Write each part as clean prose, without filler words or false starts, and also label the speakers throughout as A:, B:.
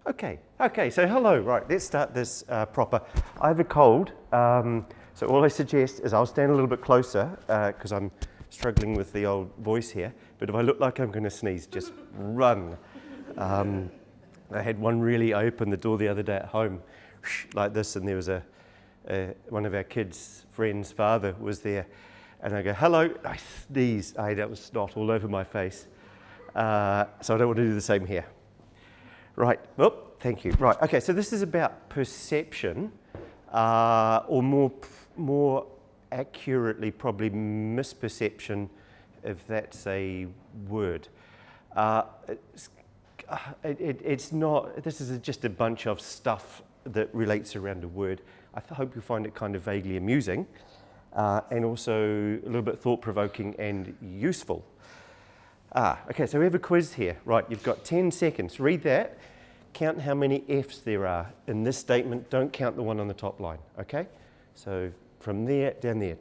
A: Okay, so hello, right, let's start this proper. I have a cold, so all I suggest is I'll stand a little bit closer because I'm struggling with the old voice here, but if I look like I'm going to sneeze, just run. I had one really, I opened the door the other day at home, like this, and there was one of our kids' friends' father was there, and I go, hello, I sneeze. That was snot all over my face. So I don't want to do the same here. Right, oh, thank you. Right, okay, so this is about perception, or more accurately, probably misperception, if that's a word. It's not, this is just a bunch of stuff that relates around a word. I hope you find it kind of vaguely amusing, and also a little bit thought-provoking and useful. Okay, so we have a quiz here. Right, you've got 10 seconds. Read that. Count how many F's there are in this statement. Don't count the one on the top line, okay? So from there, down there.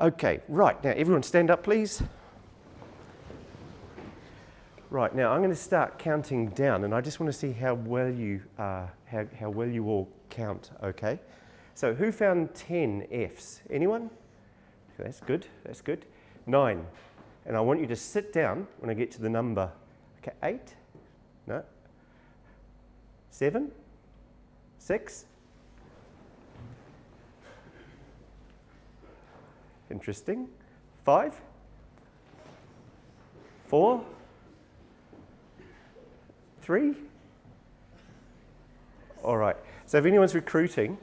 A: Okay, right, now everyone stand up, please. Right, now I'm going to start counting down, and I just want to see how well you all count, okay? So who found 10 F's? Anyone? That's good, that's good. 9. And I want you to sit down when I get to the number. Okay, 8? No. 7? 6? Interesting. 5? 4? 3? All right. So if anyone's recruiting,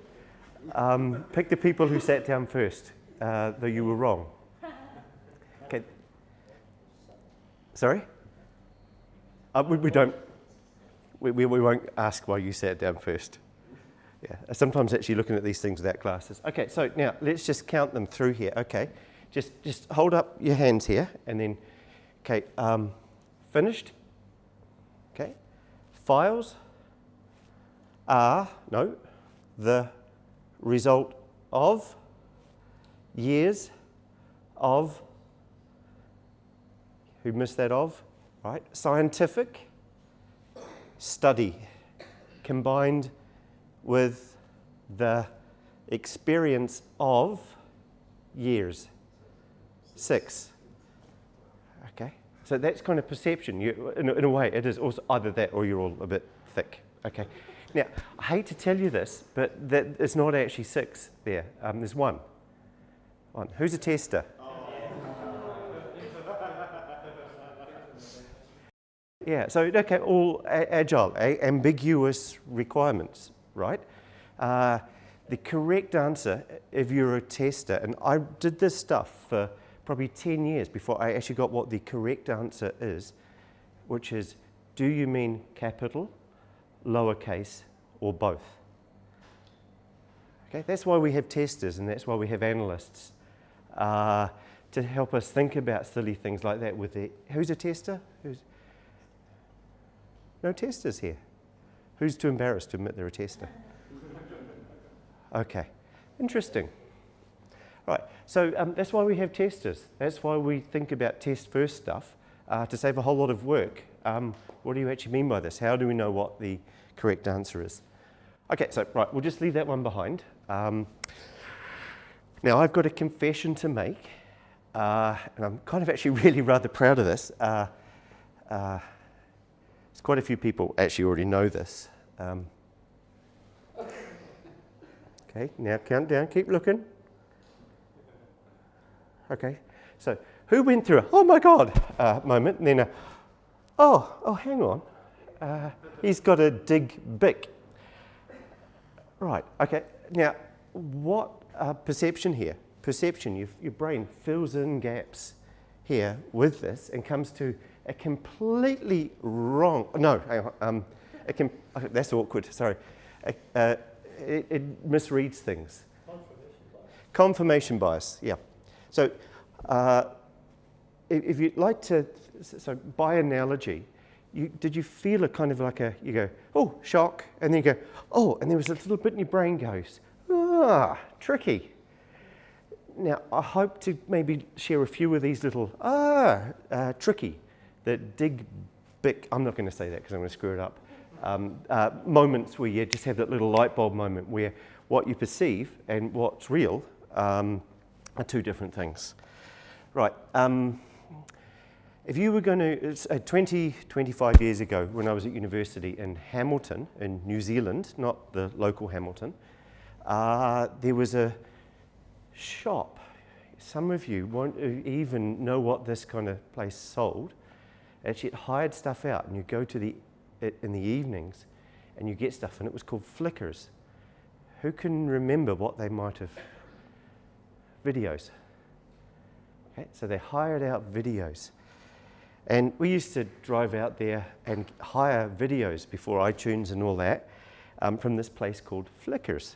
A: pick the people who sat down first, though you were wrong. Okay. Sorry? We won't ask why you sat down first. Yeah. Sometimes actually looking at these things without glasses. Okay, so now let's just count them through here. Okay. Just hold up your hands here and then, okay, finished. Okay. Files are, no, the result of years of, who missed that of, right? Scientific study combined with the experience of years. 6. Okay, so that's kind of perception. In a way, it is also either that or you're all a bit thick. Okay. Now, I hate to tell you this, but it's not actually 6 there. There's 1. Who's a tester? Yeah, so, okay, all agile, ambiguous requirements, right? The correct answer, if you're a tester, and I did this stuff for probably 10 years before I actually got what the correct answer is, which is, do you mean capital, lowercase, or both? Okay, that's why we have testers and that's why we have analysts, to help us think about silly things like that with the, who's a tester? No testers here. Who's too embarrassed to admit they're a tester? Okay, interesting. Right, so that's why we have testers. That's why we think about test first stuff, to save a whole lot of work. What do you actually mean by this? How do we know what the correct answer is? Okay, so right, we'll just leave that one behind. Now I've got a confession to make, and I'm kind of actually really rather proud of this. There's quite a few people actually already know this. Okay, now count down, keep looking. Okay, so who went through a, oh my God, moment, and then oh, hang on, he's got a dig bic. Right, okay, now what perception here? Perception, your brain fills in gaps here with this and comes to a completely wrong, no, hang on, that's awkward, sorry. It misreads things. Confirmation bias, yeah. So if you'd like to, so by analogy, did you feel a kind of like a, you go, oh, shock, and then you go, oh, and there was a little bit in your brain goes, ah, tricky. now, I hope to maybe share a few of these little, tricky, that dig big, I'm not going to say that because I'm going to screw it up, moments where you just have that little light bulb moment where what you perceive and what's real are two different things. Right, if you were going to, 25 years ago when I was at university in Hamilton, in New Zealand, not the local Hamilton, there was a shop. Some of you won't even know what this kind of place sold. Actually, it hired stuff out, and you go to it in the evenings, and you get stuff, and it was called flickers. Who can remember what they might have? Videos. Okay, so they hired out videos. And we used to drive out there and hire videos before iTunes and all that from this place called Flickers.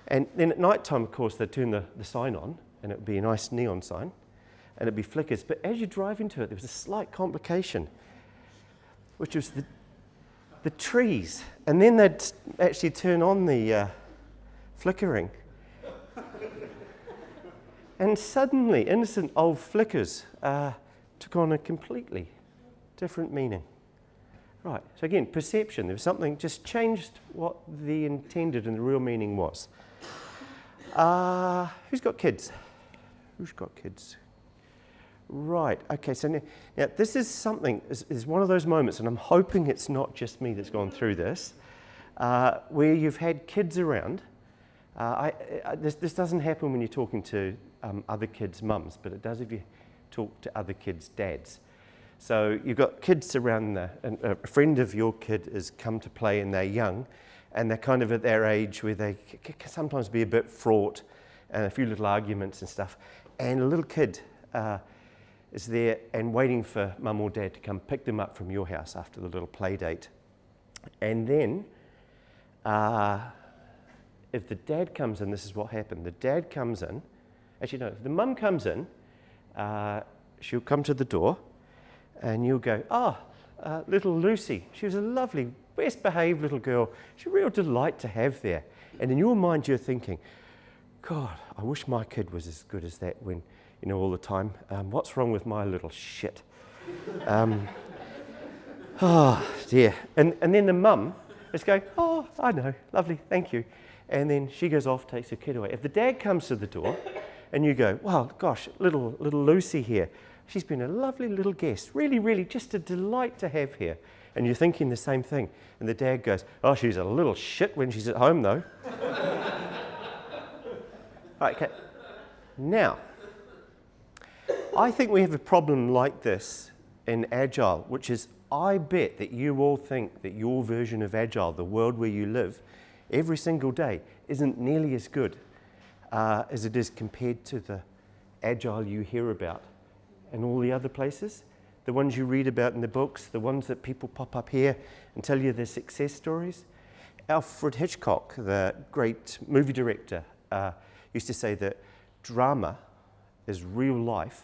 A: And then at night time, of course, they'd turn the sign on, and it would be a nice neon sign, and it'd be flickers. But as you drive into it, there was a slight complication, which was the trees. And then they'd actually turn on the flickering. And suddenly, innocent old flickers took on a completely different meaning. Right, so again, perception. There was something just changed what the intended and the real meaning was. Who's got kids? Who's got kids? Right, okay, so now this is something, is one of those moments, and I'm hoping it's not just me that's gone through this, where you've had kids around. This doesn't happen when you're talking to other kids' mums, but it does if you talk to other kids' dads. So you've got kids around and a friend of your kid has come to play and they're young, and they're kind of at their age where they can sometimes be a bit fraught and a few little arguments and stuff. And a little kid is there and waiting for mum or dad to come pick them up from your house after the little play date. And then if the dad comes in, this is what happened. The dad comes in, actually no, if the mum comes in, she'll come to the door and you'll go, little Lucy, she was a lovely, best behaved little girl. She's a real delight to have there. And in your mind you're thinking, God, I wish my kid was as good as that when, all the time. What's wrong with my little shit? Oh dear. And then the mum is going, oh, I know, lovely, thank you. And then she goes off, takes her kid away. If the dad comes to the door and you go, well, gosh, little Lucy here, she's been a lovely little guest, really, really just a delight to have here. And you're thinking the same thing. And the dad goes, oh, she's a little shit when she's at home, though. Okay. Now, I think we have a problem like this in Agile, which is I bet that you all think that your version of Agile, the world where you live, every single day, isn't nearly as good as it is compared to the Agile you hear about in all the other places, the ones you read about in the books, the ones that people pop up here and tell you their success stories. Alfred Hitchcock, the great movie director, used to say that drama is real life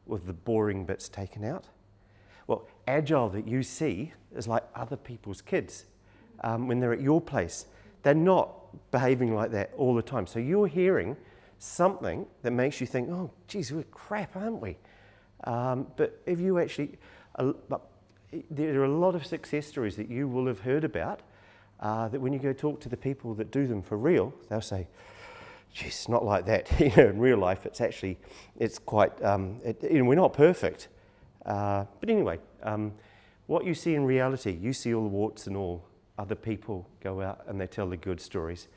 A: with the boring bits taken out. Well, Agile that you see is like other people's kids. When they're at your place, they're not behaving like that all the time. So you're hearing something that makes you think, oh, geez, we're crap, aren't we? But if you actually, there are a lot of success stories that you will have heard about that when you go talk to the people that do them for real, they'll say, geez, it's not like that. In real life, it's quite, we're not perfect. But anyway, what you see in reality, you see all the warts and all. Other people go out and they tell the good stories.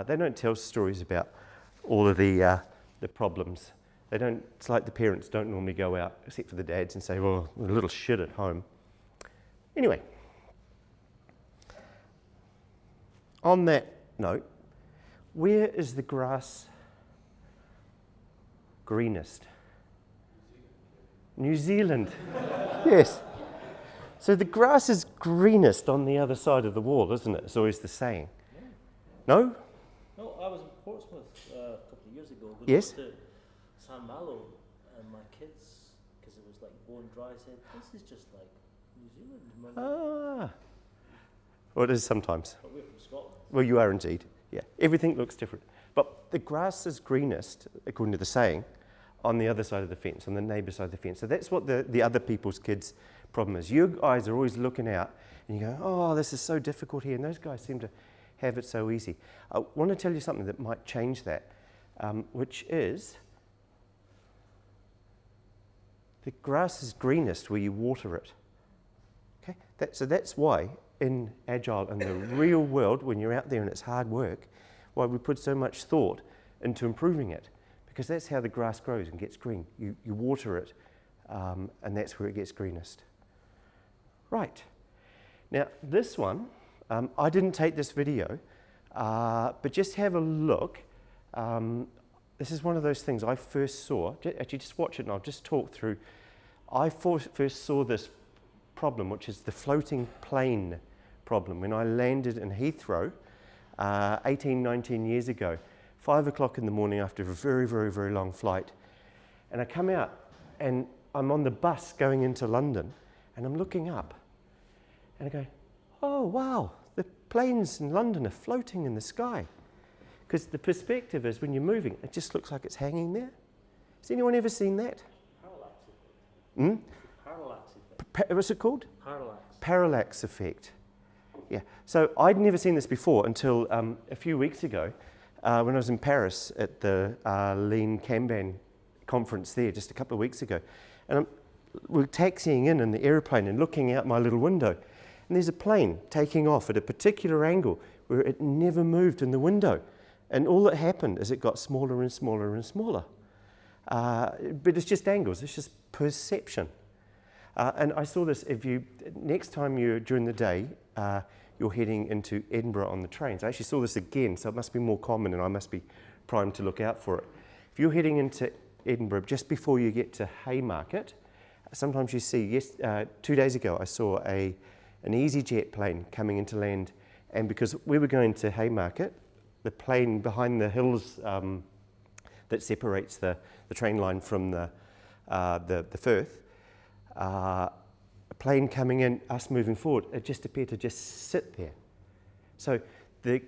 A: They don't tell stories about all of the problems. They don't. It's like the parents don't normally go out, except for the dads, and say, well, we're a little shit at home. Anyway, on that note, where is the grass greenest? New Zealand. Yes. So the grass is greenest on the other side of the wall, isn't it? It's always the saying. No?
B: No, I was in Portsmouth a couple of years ago. We
A: yes?
B: went to San Malo, and my kids, because it was like bone dry, said, this is just like New Zealand.
A: Ah. Well, it is sometimes.
B: But we're from Scotland.
A: Well, you are indeed. Yeah. Everything looks different. But the grass is greenest, according to the saying, on the other side of the fence, on the neighbour's side of the fence. So that's what the other people's kids' problem is. You guys are always looking out and you go, oh, this is so difficult here, and those guys seem to have it so easy. I want to tell you something that might change that, which is the grass is greenest where you water it. Okay? So that's why in Agile, in the real world, when you're out there and it's hard work, why we put so much thought into improving it. Because that's how the grass grows and gets green. You water it, and that's where it gets greenest. Right. Now, this one, I didn't take this video, but just have a look. This is one of those things I first saw. Actually, just watch it and I'll just talk through. I first saw this problem, which is the floating plane problem. When I landed in Heathrow 18, 19 years ago, 5 o'clock in the morning after a very, very, very long flight. And I come out and I'm on the bus going into London and I'm looking up and I go, oh, wow, the planes in London are floating in the sky. Because the perspective is when you're moving, it just looks like it's hanging there. Has anyone ever seen that?
B: Parallax effect. Parallax effect.
A: What's it called?
B: Parallax.
A: Parallax effect. Yeah. So I'd never seen this before until a few weeks ago when I was in Paris at the Lean Kanban conference there just a couple of weeks ago. And we're taxiing in the aeroplane and looking out my little window. And there's a plane taking off at a particular angle where it never moved in the window. And all that happened is it got smaller and smaller and smaller. But it's just angles, it's just perception. And I saw this, next time you're during the day, you're heading into Edinburgh on the trains. I actually saw this again, so it must be more common and I must be primed to look out for it. If you're heading into Edinburgh just before you get to Haymarket, sometimes you see, 2 days ago I saw an EasyJet plane coming into land, and because we were going to Haymarket, the plane behind the hills that separates the train line from the Firth, a plane coming in, us moving forward, it just appeared to just sit there. So the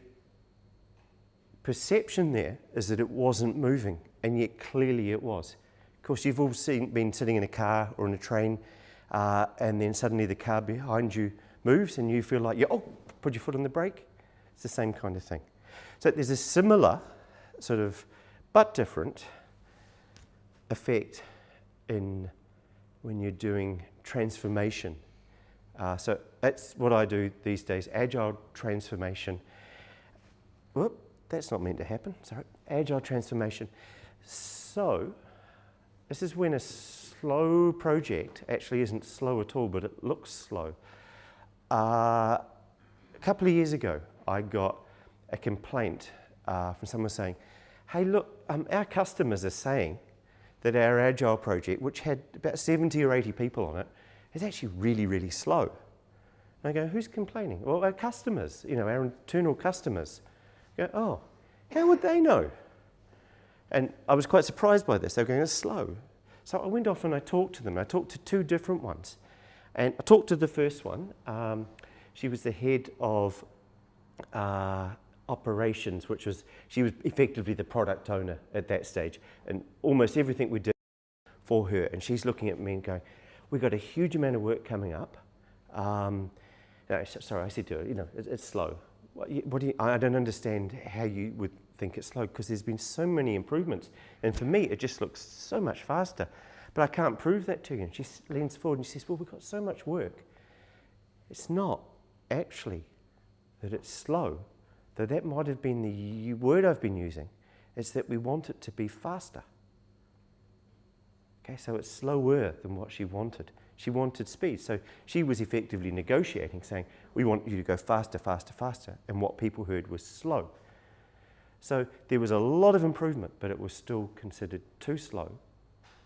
A: perception there is that it wasn't moving, and yet clearly it was. Of course, you've all been sitting in a car or in a train, and then suddenly the car behind you moves, and you feel like put your foot on the brake. It's the same kind of thing. So there's a similar sort of, but different effect in when you're doing transformation. So that's what I do these days, Agile transformation. Whoop, that's not meant to happen, sorry. Agile transformation. So this is when a slow project actually isn't slow at all, but it looks slow. A couple of years ago, I got a complaint from someone saying, hey, look, our customers are saying that our Agile project, which had about 70 or 80 people on it, is actually really, really slow. And I go, who's complaining? Well, our customers, our internal customers. I go, oh, how would they know? And I was quite surprised by this. They were going, it's slow. So I went off and I talked to them. I talked to two different ones. And I talked to the first one. She was the head of operations, she was effectively the product owner at that stage, and almost everything we did for her. And she's looking at me and going, we've got a huge amount of work coming up. No, sorry, I said to her, it's slow. I don't understand how you would think it's slow, because there's been so many improvements, and for me it just looks so much faster, but I can't prove that to you. And she leans forward and she says, well, we've got so much work. It's not actually that it's slow, though that might have been the word I've been using. It's that we want it to be faster. Okay, so it's slower than what she wanted. She wanted speed, so she was effectively negotiating, saying, we want you to go faster, faster, faster, and what people heard was slow. So there was a lot of improvement, but it was still considered too slow,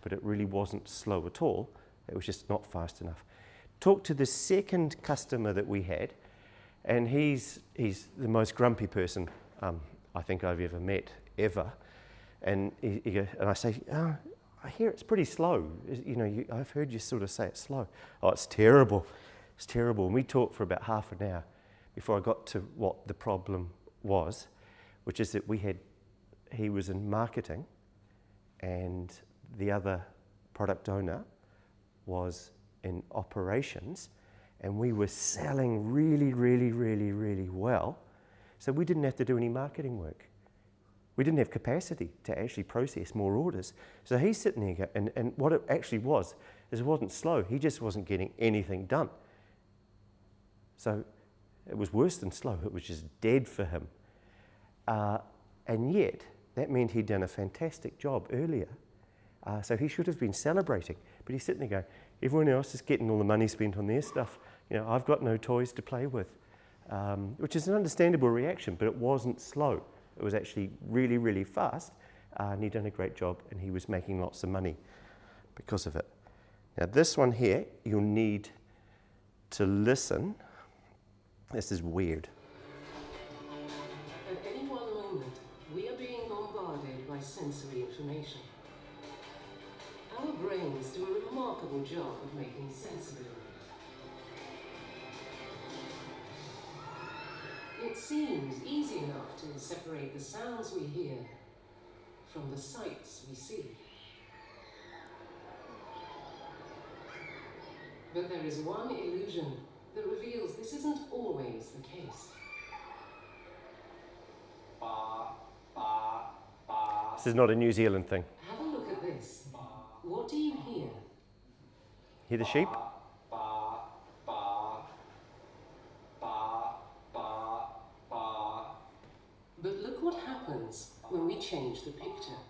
A: but it really wasn't slow at all. It was just not fast enough. Talked to the second customer that we had, and he's the most grumpy person I think I've ever met, ever. And I say, oh, I hear it's pretty slow. I've heard you sort of say it's slow. Oh, it's terrible. It's terrible. And we talked for about half an hour before I got to what the problem was, which is that we had he was in marketing and the other product owner was in operations, and we were selling really, really, really, really well. So we didn't have to do any marketing work. We didn't have capacity to actually process more orders. So he's sitting there, and what it actually was, is it wasn't slow. He just wasn't getting anything done. So it was worse than slow. It was just dead for him. And yet, that meant he'd done a fantastic job earlier. So he should have been celebrating. But he's sitting there going, everyone else is getting all the money spent on their stuff. You know, I've got no toys to play with. Which is an understandable reaction, but it wasn't slow. It was actually really, really fast. And he'd done a great job, and he was making lots of money because of it. Now this one here, you'll need to listen. This is weird.
C: At any one moment, we are being bombarded by sensory information. Our brains do a remarkable job of making sense of it. It seems easy enough to separate the sounds we hear from the sights we see. But there is one illusion that reveals this isn't always the case.
A: This is not a New Zealand thing.
C: Have a look at this. What do you hear?
A: Hear the sheep?
C: But look what happens when we change the picture.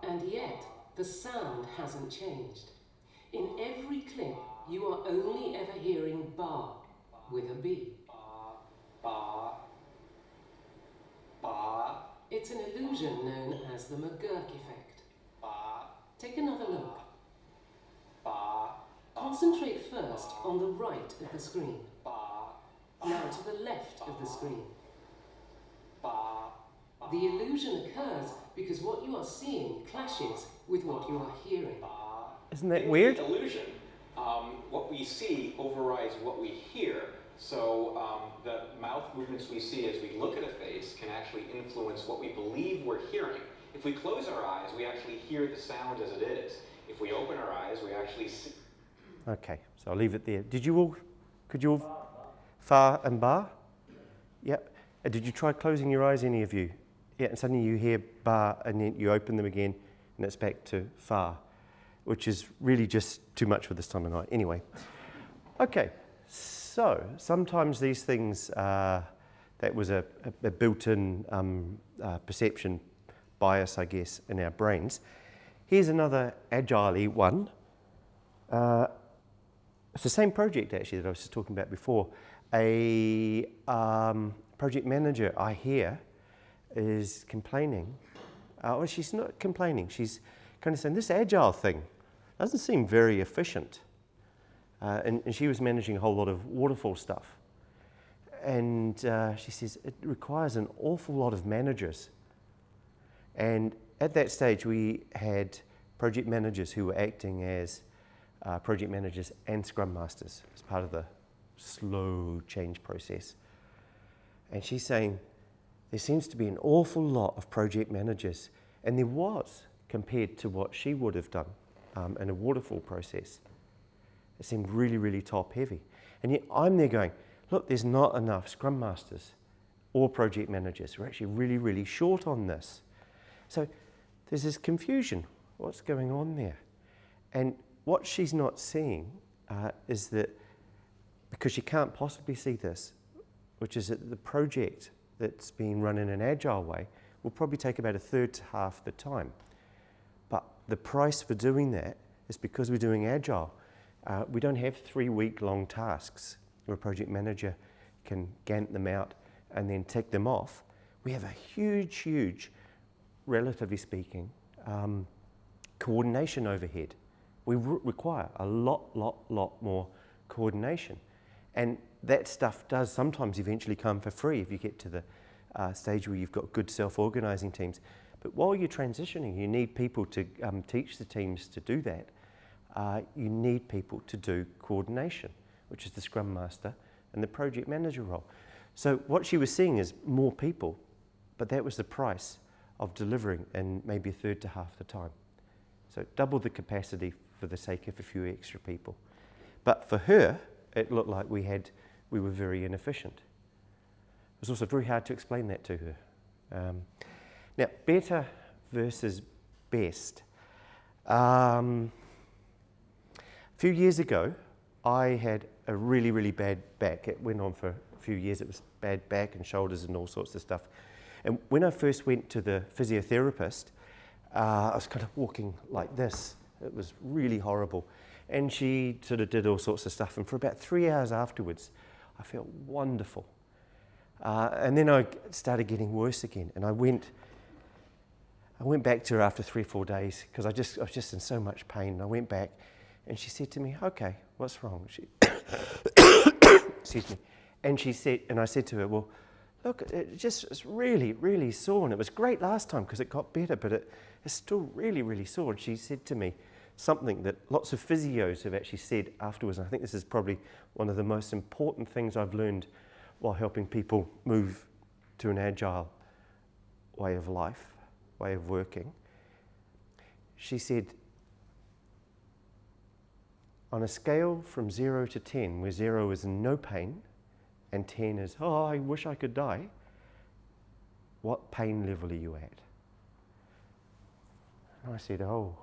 C: And yet, the sound hasn't changed. In every clip, you are only ever hearing bar with a B. It's an illusion known as the McGurk effect. Take another look. Concentrate first on the right of the screen. Now to the left of the screen. The illusion occurs because what you are seeing clashes with what you are hearing.
A: Isn't that weird?
D: Illusion. What we see overrides what we hear. So the mouth movements we see as we look at a face can actually influence what we believe we're hearing. If we close our eyes, we actually hear the sound as it is. If we open our eyes, we actually see.
A: Okay, so I'll leave it there. Could you all, far and bar? Yep. Did you try closing your eyes, any of you? Yeah, and suddenly you hear bar, and then you open them again, and it's back to far, which is really just too much for this time of night. Anyway, okay, so sometimes these things, that was a built-in perception bias, I guess, in our brains. Here's another Agile-y one. It's the same project, actually, that I was just talking about before. A project manager, I hear, is complaining. Well, she's not complaining. She's kind of saying, this Agile thing doesn't seem very efficient. And she was managing a whole lot of waterfall stuff. And she says, it requires an awful lot of managers. And at that stage, we had project managers who were acting as project managers and scrum masters as part of the slow change process. And she's saying, there seems to be an awful lot of project managers, and there was, compared to what she would have done in a waterfall process. It seemed really, really top heavy. And yet I'm there going, look, there's not enough scrum masters or project managers. We're actually really, really short on this. So there's this confusion. What's going on there? And what she's not seeing is that, because she can't possibly see this, which is that the project that's being run in an Agile way will probably take about a third to half the time. But the price for doing that is because we're doing Agile. We don't have 3-week-long tasks where a project manager can Gantt them out and then tick them off. We have a huge, huge, relatively speaking, coordination overhead. We require a lot more coordination. And that stuff does sometimes eventually come for free if you get to the stage where you've got good self-organizing teams. But while you're transitioning, you need people to teach the teams to do that. you need people to do coordination, which is the Scrum Master and the Project Manager role. So what she was seeing is more people, but that was the price of delivering in maybe a third to half the time. So double the capacity for the sake of a few extra people. But for her, it looked like we were very inefficient. It was also very hard to explain that to her. Now, better versus best. A few years ago, I had a really, really bad back. It went on for a few years. It was bad back and shoulders and all sorts of stuff. And when I first went to the physiotherapist, I was kind of walking like this. It was really horrible. And she sort of did all sorts of stuff. And for about 3 hours afterwards, I felt wonderful. And then I started getting worse again. And I went back to her after 3 or 4 days because I was just in so much pain. And I went back and she said to me, "Okay, what's wrong?" Excuse me. And she said, and I said to her, "Well, look, it's really, really sore. And it was great last time because it got better, but it's still really, really sore." And she said to me something that lots of physios have actually said afterwards. And I think this is probably one of the most important things I've learned while helping people move to an agile way of life, way of working. She said, on a scale from 0 to 10, where 0 is no pain and 10 is, "Oh, I wish I could die," what pain level are you at? And I said, "Oh,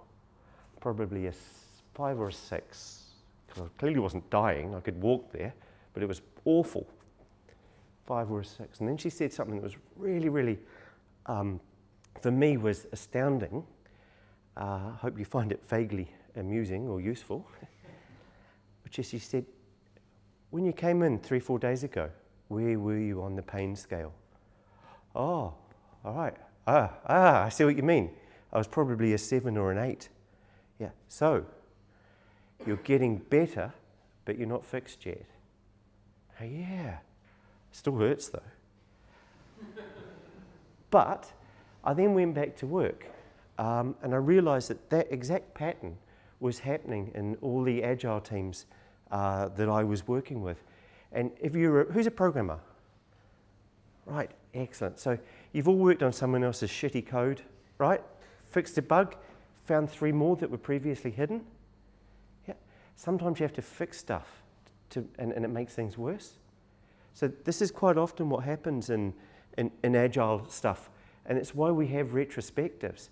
A: probably a 5 or a 6. Because I clearly wasn't dying. I could walk there, but it was awful. 5 or a 6. And then she said something that was really, really, for me, was astounding. I hope you find it vaguely amusing or useful. Which is, she said, "When you came in 3 or 4 days ago, where were you on the pain scale?" "Oh, all right. I see what you mean. I was probably a 7 or an 8. "Yeah, so you're getting better, but you're not fixed yet." "Oh, yeah. Still hurts though." But I then went back to work and I realized that exact pattern was happening in all the agile teams that I was working with. And who's a programmer? Right, excellent. So you've all worked on someone else's shitty code, right? Fixed a bug, found 3 more that were previously hidden. Yeah. Sometimes you have to fix stuff and it makes things worse. So this is quite often what happens in agile stuff, and it's why we have retrospectives.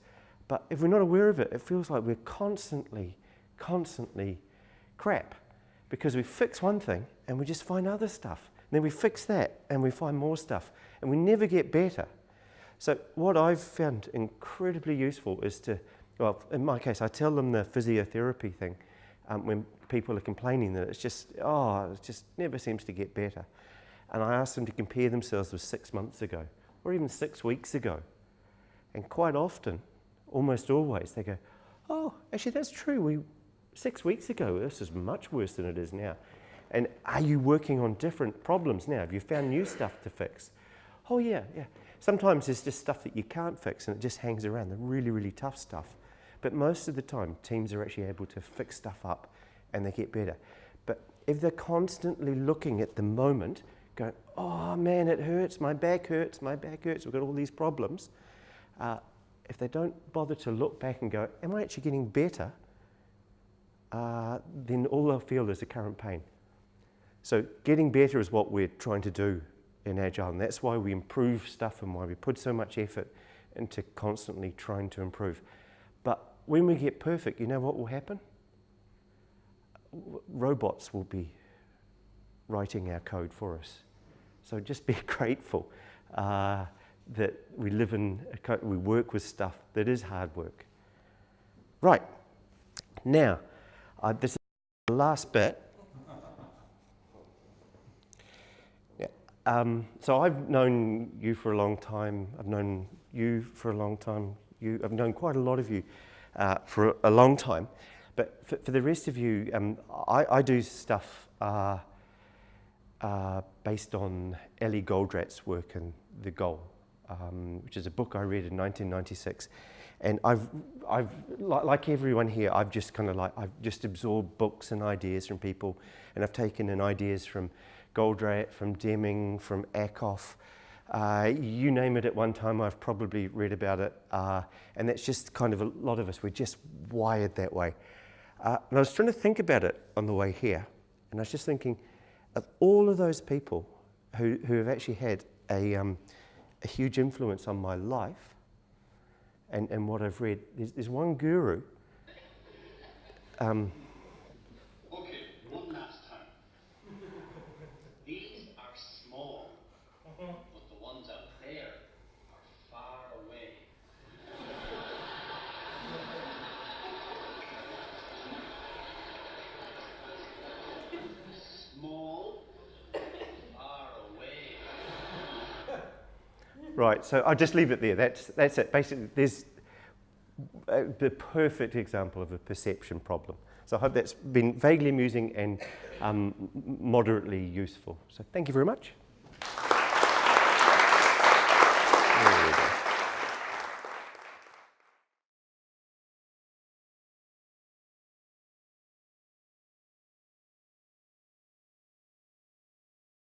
A: But if we're not aware of it, it feels like we're constantly crap, because we fix one thing and we just find other stuff. And then we fix that and we find more stuff, and we never get better. So what I've found incredibly useful is to, well, in my case, I tell them the physiotherapy thing when people are complaining that it just never seems to get better. And I ask them to compare themselves with 6 months ago, or even 6 weeks ago. And quite often, almost always, they go, "Oh, actually that's true. 6 weeks ago, this is much worse than it is now. And are you working on different problems now? Have you found new stuff to fix?" "Oh, yeah. Sometimes there's just stuff that you can't fix and it just hangs around, the really, really tough stuff. But most of the time, teams are actually able to fix stuff up and they get better. But if they're constantly looking at the moment, going, "Oh man, it hurts, my back hurts, we've got all these problems," if they don't bother to look back and go, "Am I actually getting better?" Then all they'll feel is the current pain. So getting better is what we're trying to do in Agile, and that's why we improve stuff and why we put so much effort into constantly trying to improve. But when we get perfect, you know what will happen? Robots will be writing our code for us. So just be grateful that we we work with stuff that is hard work. Right, now, this is the last bit. Yeah. So I've known you for a long time. I've known you for a long time. I've known quite a lot of you for a long time. But for the rest of you, I do stuff based on Ellie Goldrat's work and The Goal, which is a book I read in 1996. And like everyone here, I've just absorbed books and ideas from people, and I've taken in ideas from Goldratt, from Deming, from Ackoff. You name it, at one time I've probably read about it, and that's just kind of a lot of us, we're just wired that way. And I was trying to think about it on the way here, and I was just thinking of all of those people who have actually had a huge influence on my life and what I've read. There's one guru.
E: Okay, one last time. These are small, but the ones out there are far away. Small, far away.
A: Right, so I'll just leave it there. That's it. Basically, there's the perfect example of a perception problem. So I hope that's been vaguely amusing and moderately useful. So thank you very much.